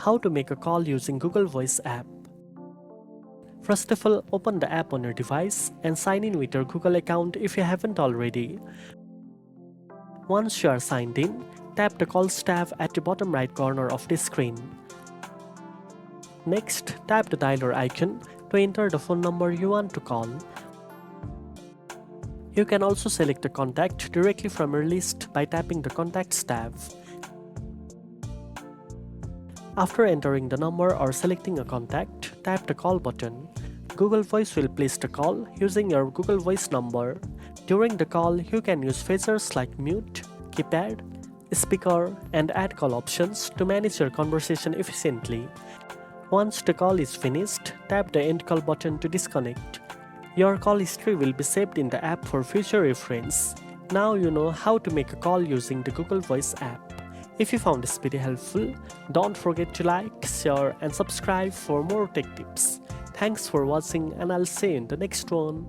How to make a call using Google Voice app. First of all, open the app on your device and sign in with your Google account if you haven't already. Once you are signed in, tap the Calls tab at the bottom right corner of the screen. Next, tap the dialer icon to enter the phone number you want to call. You can also select a contact directly from your list by tapping the Contacts tab. After entering the number or selecting a contact, tap the Call button. Google Voice will place the call using your Google Voice number. During the call, you can use features like mute, keypad, speaker, and add call options to manage your conversation efficiently. Once the call is finished, tap the End Call button to disconnect. Your call history will be saved in the app for future reference. Now you know how to make a call using the Google Voice app. If you found this video helpful, don't forget to like, share, and subscribe for more tech tips. Thanks for watching, and I'll see you in the next one.